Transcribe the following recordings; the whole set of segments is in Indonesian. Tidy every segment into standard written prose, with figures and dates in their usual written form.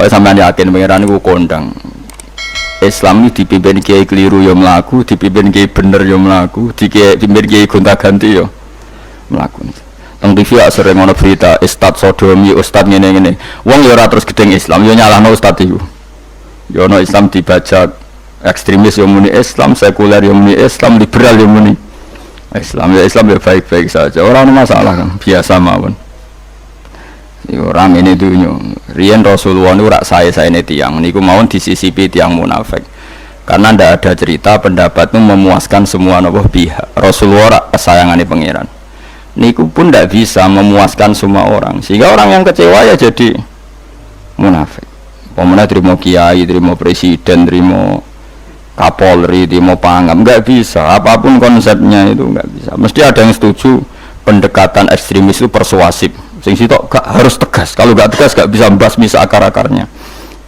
Pokoknya sampean yakin pangeran iku kondang. Islam ini dipimpin kiai keliru ya mlaku, dipimpin kiai bener ya mlaku, dipimpin kiai gonta-ganti ya mlaku. Teng TV sering ngono berita ustad sodomi, ustad ngene-ngene. Wong ya ora terus gedeng Islam, ya nyalahno ustad iku. Ya ono Islam dibaca ekstremis ya muni Islam, sekuler ya muni Islam, liberal ya muni Islam. Ya Islam ya baik-baik saja. Ora ono masalah kan, biasa mawon. Orang ini dunia riyen Rasulullah itu rak saya-sayane tiyang niku mawon disisipi tiyang munafik karena ndak ada cerita pendapat itu memuaskan semua pihak. Rasulullah rak kesayangane pangeran niku pun ndak bisa memuaskan semua orang sehingga orang yang kecewa ya jadi munafik. Pemenang terima kiai, terima presiden, terima kapolri, terima pangam, nggak bisa apapun konsepnya itu nggak bisa, mesti ada yang setuju pendekatan ekstremis itu persuasif. Sing sitok gak harus tegas, kalau gak tegas gak bisa membasmi seakar-akarnya.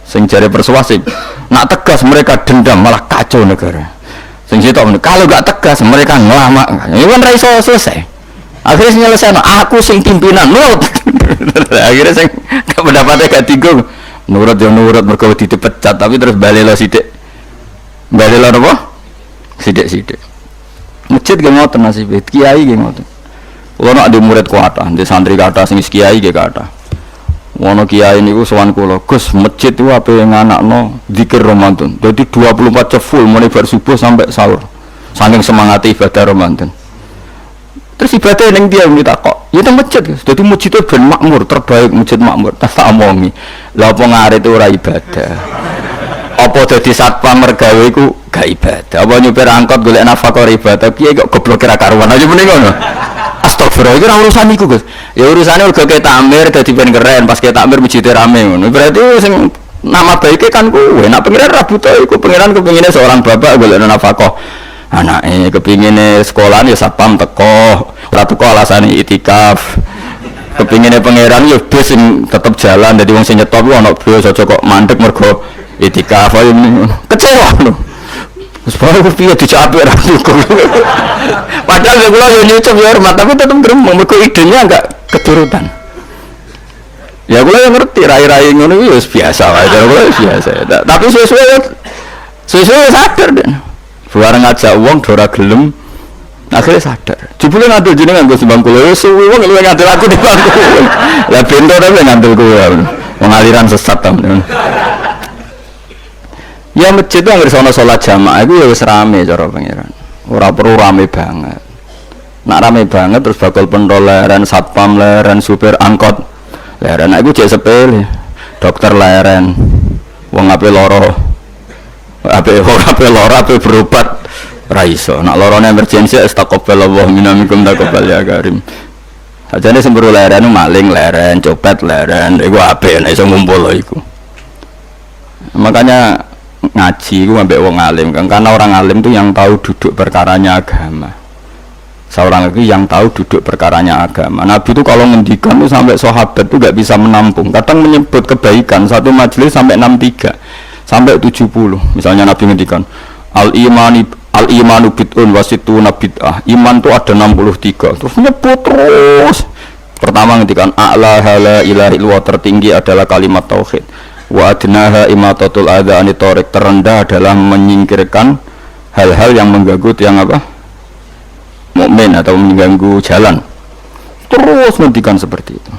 Sing jare persuasif, nak tegas mereka dendam malah kacau negara. Sing sitok kalau gak tegas mereka ngelama, ini kan raiso selesai. Akhirnya nyelesai, aku sing pimpinan, nurut. Akhirnya sing pendapatnya gak tinggal, nurut ya nurut mereka dipecat, tapi terus balik lo sidik, balik lo apa? Sidik. Masjid gak ngotot nasib, kiai gak ngotot. Kalau nak ada murid kuata, ada santri kata, sing kiai ke kata. Wono kiai niku sowan kula, Gus, masjid itu apa yang anak no zikir Ramadan. Jadi 24 jam full mulai bar subuh sampai sahur. Saking semangat ibadah Ramadan. Terus ibadah ning dia minta kok. Ya teng masjid, Gus. Dadi masjid itu ben makmur, terbaik masjid makmur. Tak omongi. Lah apa ngarit ora ibadah. Apa dadi satpam mergawe iku gak ibadah. Apa nyupir angkot golek nafkah ibadah, piye kok goblok kira karuan aja mending ngono. Astagfirullah, itu urusan iku Gus. Ya urusannya udah kayak takmir dadi ben keren, pas kayak takmir masjid rame ngono. Berarti sing nama baiknya kan kowe. Nek pengiran ra buta iku pengiran kepengine seorang bapak golek nafkah. Anake kepengine sekolahan ya satpam teko, ora teko alasane itikaf. Kepengine pangeran ya bus sing tetep jalan, dadi wong sing nyetop ku ana bus aja kok mandek mergo itikaf ayo kecewa lho. Wes bae piye dicape ra cukup. Padahal kula yo nyucup ya hormat tapi tetep gremeng mergo idenya enggak keturutan. Ya kula yo ngerti rai-rai ngono iki wis biasa wae, kula biasa. Tapi sesuai sadar den. Bareng ngajak wong ora gelem akhirnya sadar. Jebule ngandel jenengan Gus Bang kula wis wong luwih ngandel aku di bangku. Lah bento ta ngandel kula. Wong aliran sesat ta. Ya masjid itu anggere sono salat jamaah iku ya wis rame cara pangeran. Ora perlu rame banget. Nak rame banget terus bakal pentol leren satpam leren supir angkot leren iku jek sepele. Dokter leren. Wong ape lara. Ape lara ape berobat ra iso. Nak larane emergensi astagfirullah minamikum taqabbal ya karim. Ajane semburu leren maling leren, copet leren, iku ape nek iso ngumpul iku. Makanya ngaji itu ambek wong alim kan, karena orang alim itu yang tahu duduk perkaranya agama. Seorang lagi yang tahu duduk perkaranya agama. Nabi itu kalau ngendikan itu sampai sahabat itu gak bisa menampung. Kadang menyebut kebaikan satu majelis sampai 63 sampai 70. Misalnya Nabi ngendikan al imanu bid'un wasituna bid'ah. Iman itu ada 63. Terus nyebut terus. Pertama ngendikan a'la la ilaha illallah, tertinggi adalah kalimat tauhid. Wa adnaha imatatul adza anit thariq, terendah adalah menyingkirkan hal-hal yang mengganggu yang apa? Mukmin atau mengganggu jalan. Terus ngendikan seperti itu.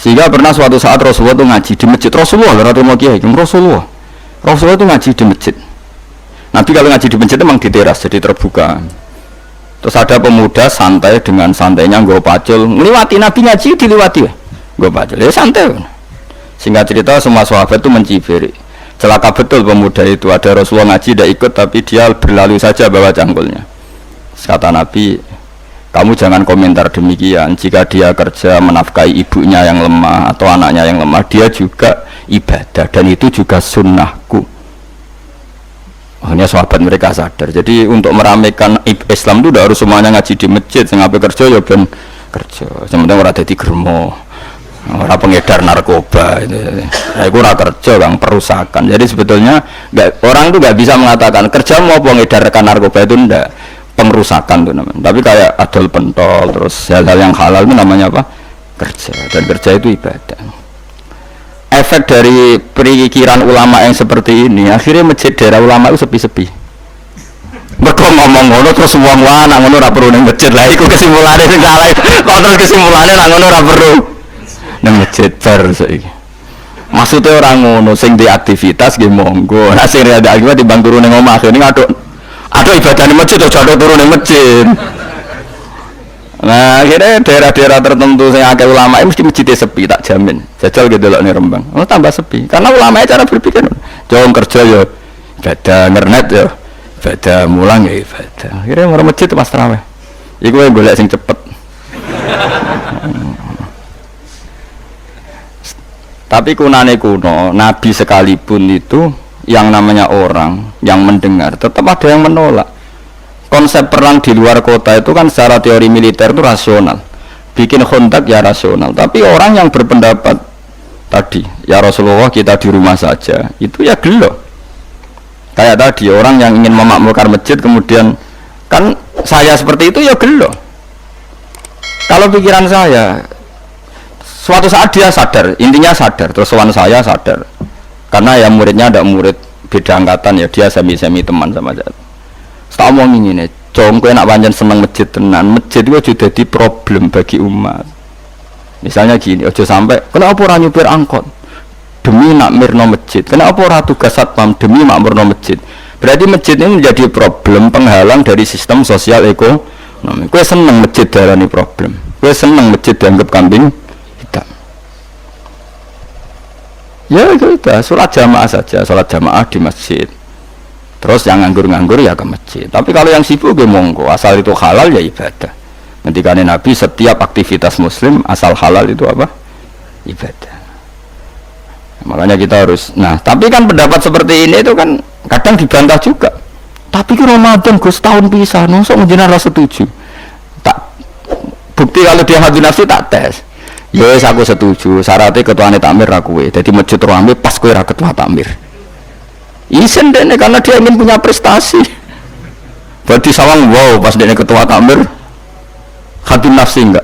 Sehingga pernah suatu saat Rasulullah itu ngaji di masjid. Rasulullah itu ngaji di masjid. Nabi kalau ngaji di masjid memang di teras jadi terbuka. Terus ada pemuda santai dengan santainya nggo pacul, ngliwati Nabi ngaji diliwati. Nggo pacul. Ya santai. Singkat cerita semua sahabat itu mencibiri. Celaka betul pemuda itu, ada Rasulullah ngaji tidak ikut tapi dia berlalu saja bawa cangkulnya. Kata Nabi, kamu jangan komentar demikian. Jika dia kerja menafkahi ibunya yang lemah atau anaknya yang lemah, dia juga ibadah dan itu juga sunnahku. Hanya sahabat mereka sadar. Jadi untuk meramaikan Islam itu tidak harus semuanya ngaji di masjid. Sehingga kerja ya ben kerja. Sementara orang jadi germo. Orang pengedar narkoba itu ora kerja Kang, perusakan. Jadi sebetulnya orang itu nggak bisa mengatakan kerja mau pengedar narkoba itu ndak, pengerusakan itu namanya. Tapi kayak adol pentol terus hal-hal yang halal itu namanya apa? Kerja. Dan kerja itu ibadah. efek dari perikiran ulama yang seperti ini, akhirnya masjid daerah ulama itu sepi-sepi. Mereka ngomong ngono terus wong wae nang ngono ora perlu ning masjid. Lah iku kesimpulane sing salah. Kok terus kesimpulane nang ngono ora perlu ning masjid bar saiki. Maksudnya orang ngono sing di aktivitas nggih monggo. Nah sing ada akibat timbang turu ning omah ini aduk ibadah ning masjid aja aduk turu ning masjid. Nah akhirnya daerah-daerah tertentu yang akeh ulama mesti masjidnya sepi, tak jamin. Jajal gitu loh nih Rembang, tambah sepi karena ulama cara berpikir jauh kerja ya ibadah, ngernet ya ibadah, mulang ya ibadah. Akhirnya orang masjid mas terawih iku yang golek sing cepet. Tapi kunane kuno Nabi sekalipun itu yang namanya orang yang mendengar tetap ada yang menolak. Konsep perang di luar kota itu kan secara teori militer itu rasional, bikin kontak ya rasional. Tapi orang yang berpendapat tadi, ya Rasulullah kita di rumah saja, itu ya gelo. Kayak tadi orang yang ingin memakmurkan masjid kemudian kan saya seperti itu ya gelo. Kalau pikiran saya, suatu saat dia sadar, intinya sadar, terus sowan saya sadar, karena ya muridnya ada murid beda angkatan ya dia semi teman sama saya. Tak omong ngene, cong kowe nak pancen seneng masjid tenan, masjid itu sudah jadi problem bagi umat. Misalnya gini, ojo sampai kenapa ora nyupir angkot demi nak mirno masjid, kenapa ora tugas satpam demi makmurno masjid. Berarti masjid ini menjadi problem penghalang dari sistem sosial ekonomi. Kowe seneng masjid darani problem, kowe seneng masjid dianggap kambing hitam. Ya gitu, sholat jamaah saja, sholat jamaah di masjid. Terus yang nganggur-nganggur ya ke masjid. Tapi kalau yang sibuk ya monggo, asal itu halal ya ibadah. Ketika Nabi setiap aktivitas muslim asal halal itu apa? Ibadah. Makanya kita harus. Nah, tapi kan pendapat seperti ini itu kan kadang dibantah juga. Tapi ke Ramadan Gus tahun pisah, nosok njenengan ora setuju. Tak bukti kalau dia hadu nafsi tak tes. Ya wis aku setuju. Syaratnya ketuane takmir ra kowe. Dadi masjid rame pas kowe ra ketua takmir. Isen deh karena dia ingin punya prestasi. Berarti sawang wow pas dia ketua takmir hadun nafsi enggak?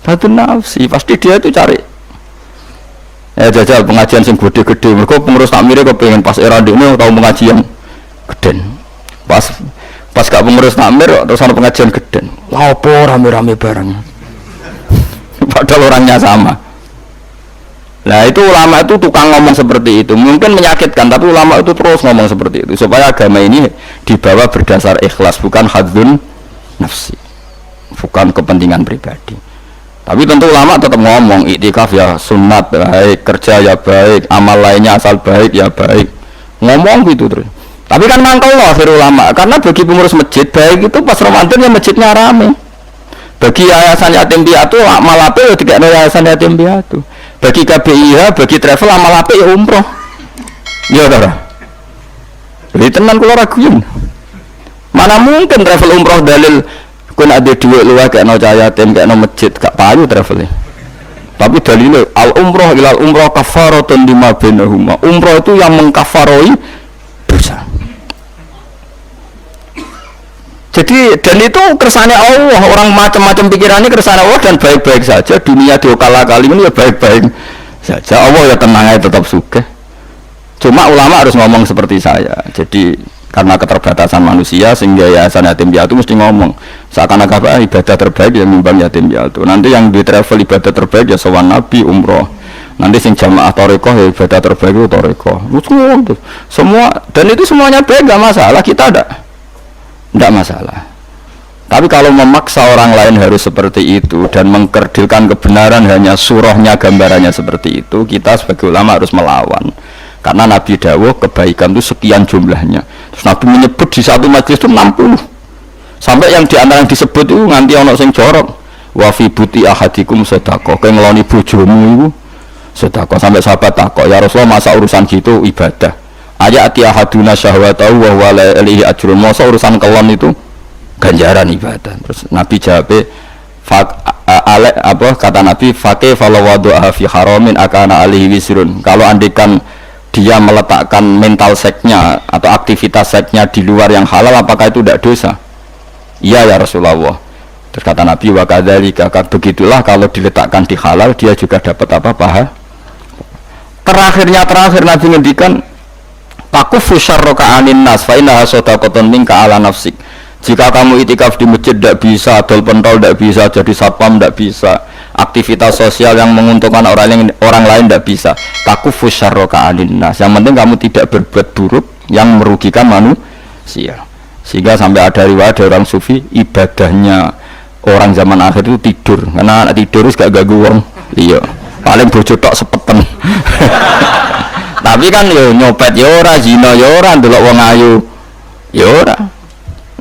Hadun nafsi pasti dia itu cari. Ya jajal pengajian sing gede-gede. Mereka pengurus takmirnya kepengen pas era dini tahu pengajian geden. Pas gak pengurus takmir terus ada pengajian geden. Lapo rame-rame bareng. Padahal orangnya sama. Nah itu ulama itu tukang ngomong seperti itu, mungkin menyakitkan, tapi ulama itu terus ngomong seperti itu supaya agama ini dibawa berdasar ikhlas, bukan hadzun nafsi, bukan kepentingan pribadi. Tapi tentu ulama tetap ngomong iktikaf ya sunat baik, kerja ya baik, amal lainnya asal baik ya baik, ngomong gitu terus. Tapi kan mangkel loh akhir ulama, karena bagi pengurus masjid baik itu pas Ramadan ya masjidnya rame. Bagi yayasan yatim piatu amal apik ya dikene yayasan yatim piatu. Bagi KBIH, bagi travel amal apik ya umroh. Ya ora. Jadi tenan kula raguyen. Mana mungkin travel umroh dalil kowe nek ada dhuwit luwih kena cah yatim kena masjid gak payu travelnya. Tapi dalilnya al umroh ilal umroh kafaratun lima bainahuma. Umroh itu yang mengkafaroi dosa. Jadi dan itu kersane Allah, orang macam-macam pikirannya kersane Allah dan baik-baik saja. Dunia diokal-akali ini ya baik-baik saja. Allah ya tenang aja tetap sugih. Cuma ulama harus ngomong seperti saya. Jadi karena keterbatasan manusia sehingga yayasan yatim piatu mesti ngomong seakan-akan ibadah terbaik yang nimbang yatim piatu. Nanti yang di travel ibadah terbaik ya sowan Nabi umroh. Nanti sing jamaah tarekoh ya ibadah terbaik itu tarekoh. Semua dan itu semuanya baik gak masalah, kita tidak masalah. Tapi kalau memaksa orang lain harus seperti itu dan mengkerdilkan kebenaran hanya surahnya gambarannya seperti itu, kita sebagai ulama harus melawan. Karena Nabi dawuh kebaikan itu sekian jumlahnya. Terus Nabi menyebut di satu majelis itu 60. Sampai yang diantara yang disebut itu nganti ono sing jorok. Wa fi buti ahadikum sedekah. Kowe ngeloni bojomu iku sedekah. Sampai sahabat takok, ya Rasulullah masa urusan gitu ibadah. Ayati ahaduna syahwatahu wa huwa la ilahi ajrun. Masa urusan kelon itu ganjaran ibadah. Terus Nabi jawab kata Nabi faqih falawadu'a fi haramin akana alihi wisrun. Kalau andikan dia meletakkan mental seksnya atau aktivitas seksnya di luar yang halal, apakah itu tidak dosa? Iya ya Rasulullah. Terus kata Nabi wa kadzalika, begitulah kalau diletakkan di halal dia juga dapat apa? Pahala. terakhir Nabi ngendikan takufu syarraka anin nas fa innaha shadaqatun minka ala nafsik. Jika kamu itikaf di masjid tidak bisa, dol pentol tidak bisa, jadi satpam tidak bisa, aktivitas sosial yang menguntungkan orang lain tidak bisa. Takufu syarraka anin nas. Yang penting kamu tidak berbuat buruk yang merugikan manusia. Sehingga sampai ada riwayat dari orang sufi, ibadahnya orang zaman akhir itu tidur, karena anak tidur harus gak ganggu wong. Iya, paling bojo tok sepeten. Tapi kan yo nyopet yo ora, zina yo ora, ndelok wong ayu yo ora.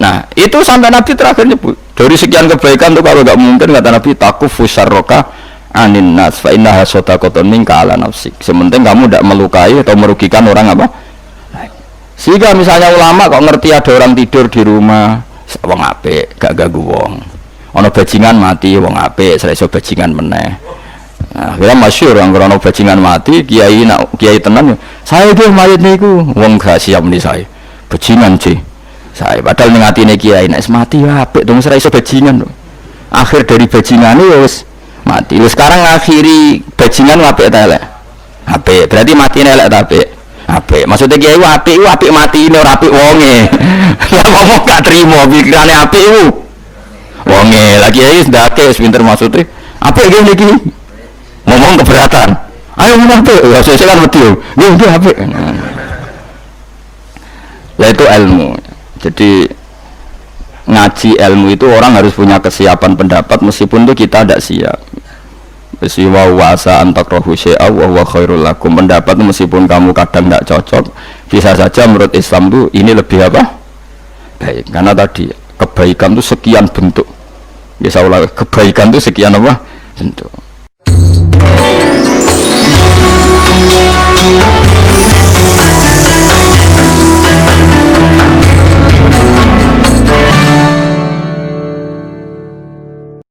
Nah, itu sampai Nabi terakhir nyebut. Dari sekian kebaikan tuh kalau gak mungkin kata Nabi takufu syarraka anin nas fa innaha shadaqatun minka ala nafsik. Sementing kamu tidak melukai atau merugikan orang apa? Sehingga misalnya ulama kok ngerti ada orang tidur di rumah, wong apik, gak ganggu wong. Ana bajingan mati, wong apik, iso bajingan meneh. Nah, kira masyhur orang ana bajingan mati, kiai tenan, saya nggih mayit niku, wong gak siap nih saya. Bajingan sih. Saya padahal ning atine kiai nek mati apik dong ora iso bajingan. Akhir dari bajingane ya wis mati. Wis sekarang ngakhiri bajingan apik ta elek? Apik. Berarti matine elek ta apik? Apik. Maksudnya kiai apik matine ora apik wonge. Lah ngomong gak trimo pikirane apik iku. Wonge lagi kiai wis ndake wis pinter maksudnya. Apik iki niki. Ngomong keberatan. Ayo ngomong apik. Ya sesuk kan wedi yo. Nggih apik. Lah itu ilmu. Jadi ngaji ilmu itu orang harus punya kesiapan pendapat meskipun itu kita tidak siap. Wa wasa antakrohu syai'a wa huwa khairul lakum. Pendapat meskipun kamu kadang tidak cocok, bisa saja menurut Islam itu ini lebih apa? Baik. Karena tadi kebaikan itu sekian bentuk. Bisa ulang, kebaikan itu sekian apa? Bentuk.